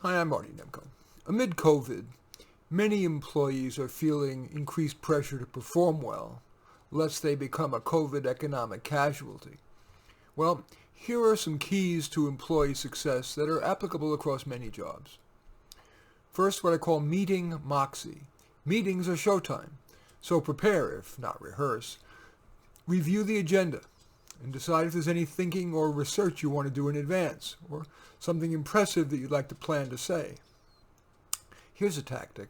Hi, I'm Marty Nemko. Amid COVID, many employees are feeling increased pressure to perform well, lest they become a COVID economic casualty. Well, here are some keys to employee success that are applicable across many jobs. First, what I call meeting moxie. Meetings are showtime, so prepare, if not rehearse. Review the agenda and decide if there's any thinking or research you want to do in advance, or something impressive that you'd like to plan to say. Here's a tactic.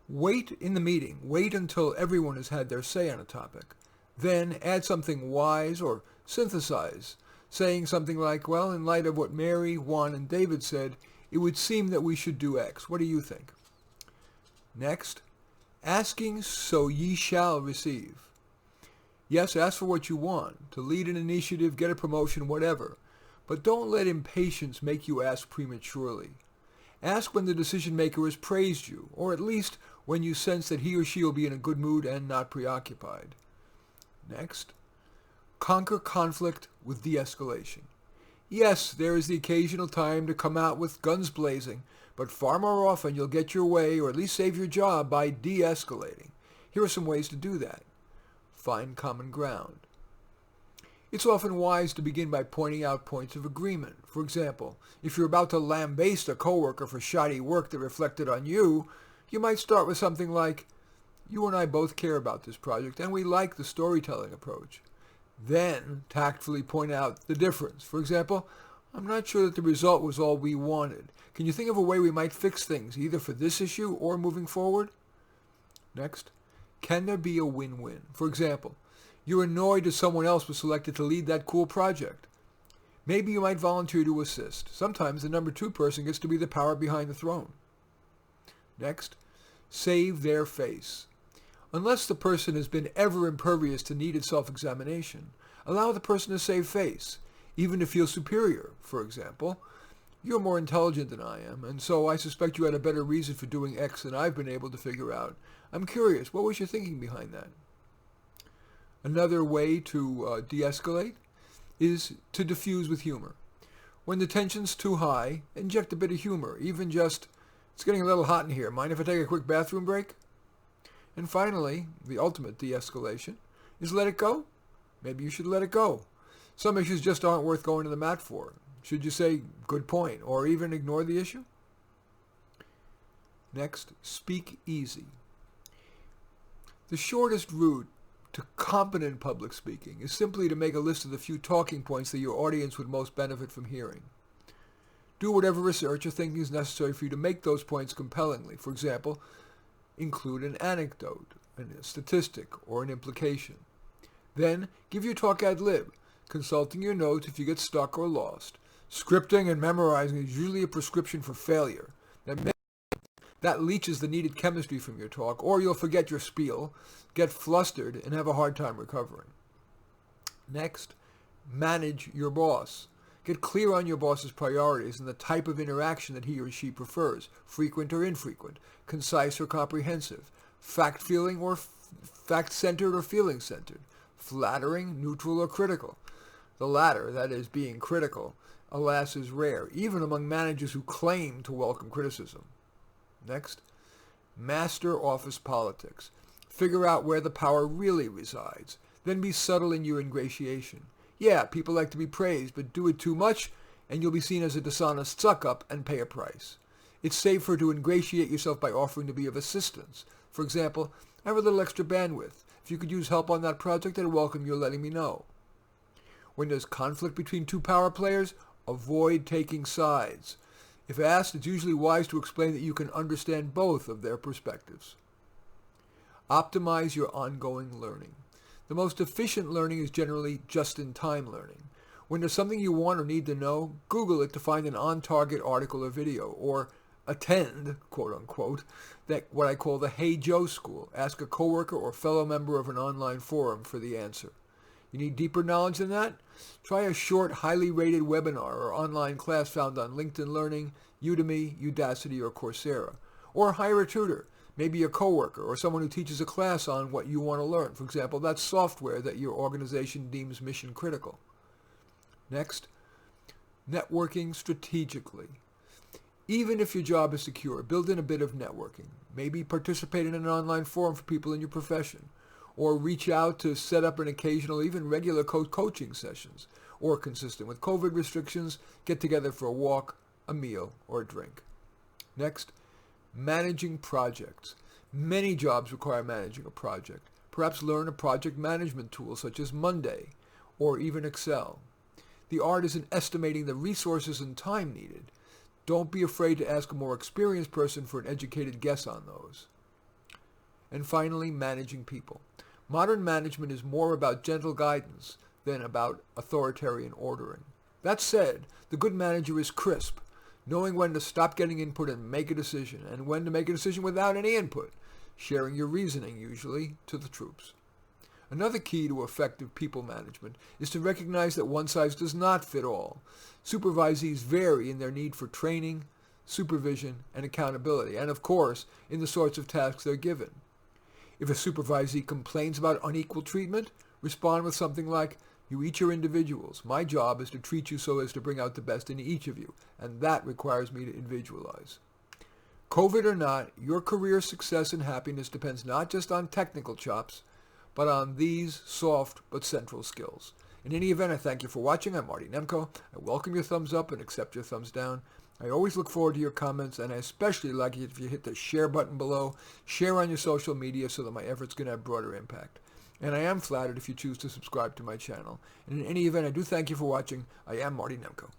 Wait in the meeting. Wait until everyone has had their say on a topic. Then add something wise or synthesize, saying something like, well, in light of what Mary, Juan, and David said, it would seem that we should do X. What do you think? Next, asking so ye shall receive. Yes, ask for what you want, to lead an initiative, get a promotion, whatever. But don't let impatience make you ask prematurely. Ask when the decision maker has praised you, or at least when you sense that he or she will be in a good mood and not preoccupied. Next, conquer conflict with de-escalation. Yes, there is the occasional time to come out with guns blazing, but far more often you'll get your way, or at least save your job, by de-escalating. Here are some ways to do that. Find common ground. It's often wise to begin by pointing out points of agreement. For example, if you're about to lambaste a coworker for shoddy work that reflected on you, you might start with something like, you and I both care about this project and we like the storytelling approach. Then tactfully point out the difference. For example, I'm not sure that the result was all we wanted. Can you think of a way we might fix things, either for this issue or moving forward? Next, can there be a win-win? For example, you're annoyed that someone else was selected to lead that cool project. Maybe you might volunteer to assist. Sometimes the number 2 person gets to be the power behind the throne. Next, save their face. Unless the person has been ever impervious to needed self-examination, allow the person to save face, even to feel superior. For example, you're more intelligent than I am, and so I suspect you had a better reason for doing X than I've been able to figure out. I'm curious, what was your thinking behind that? Another way to de-escalate is to diffuse with humor. When the tension's too high, inject a bit of humor, even just, it's getting a little hot in here, mind if I take a quick bathroom break? And finally, the ultimate de-escalation is let it go. Maybe you should let it go. Some issues just aren't worth going to the mat for. Should you say, good point, or even ignore the issue? Next, speak easy. The shortest route to competent public speaking is simply to make a list of the few talking points that your audience would most benefit from hearing. Do whatever research or thinking is necessary for you to make those points compellingly. For example, include an anecdote, a statistic, or an implication. Then, give your talk ad lib, consulting your notes if you get stuck or lost. Scripting and memorizing is usually a prescription for failure. That leaches the needed chemistry from your talk, or you'll forget your spiel, get flustered, and have a hard time recovering. Next, manage your boss. Get clear on your boss's priorities and the type of interaction that he or she prefers, frequent or infrequent, concise or comprehensive, fact-centered or feeling-centered, flattering, neutral, or critical. The latter, that is, being critical, alas, is rare, even among managers who claim to welcome criticism. Next, master office politics. Figure out where the power really resides. Then be subtle in your ingratiation. Yeah, people like to be praised, but do it too much, and you'll be seen as a dishonest suck-up and pay a price. It's safer to ingratiate yourself by offering to be of assistance. For example, I have a little extra bandwidth. If you could use help on that project, I'd welcome your letting me know. When there's conflict between 2 power players, avoid taking sides. If asked, it's usually wise to explain that you can understand both of their perspectives. Optimize your ongoing learning. The most efficient learning is generally just-in-time learning. When there's something you want or need to know, Google it to find an on-target article or video, or attend, quote-unquote, what I call the Hey Joe School. Ask a coworker or fellow member of an online forum for the answer. You need deeper knowledge than that? Try a short, highly rated webinar or online class found on LinkedIn Learning, Udemy, Udacity, or Coursera. Or hire a tutor, maybe a coworker or someone who teaches a class on what you want to learn. For example, that software that your organization deems mission critical. Next, networking strategically. Even if your job is secure, build in a bit of networking. Maybe participate in an online forum for people in your profession, or reach out to set up an occasional, even regular coaching sessions, or consistent with COVID restrictions, get together for a walk, a meal, or a drink. Next, managing projects. Many jobs require managing a project. Perhaps learn a project management tool such as Monday, or even Excel. The art is in estimating the resources and time needed. Don't be afraid to ask a more experienced person for an educated guess on those. And finally, managing people. Modern management is more about gentle guidance than about authoritarian ordering. That said, the good manager is crisp, knowing when to stop getting input and make a decision, and when to make a decision without any input, sharing your reasoning, usually, to the troops. Another key to effective people management is to recognize that one size does not fit all. Supervisees vary in their need for training, supervision, and accountability, and of course, in the sorts of tasks they're given. If a supervisee complains about unequal treatment, respond with something like, "You each are individuals. My job is to treat you so as to bring out the best in each of you, and that requires me to individualize." COVID or not, your career success and happiness depends not just on technical chops, but on these soft but central skills. In any event, I thank you for watching. I'm Marty Nemko. I welcome your thumbs up and accept your thumbs down. I always look forward to your comments, and I especially like it if you hit the share button below. Share on your social media so that my efforts can have broader impact. And I am flattered if you choose to subscribe to my channel. And in any event, I do thank you for watching. I am Marty Nemko.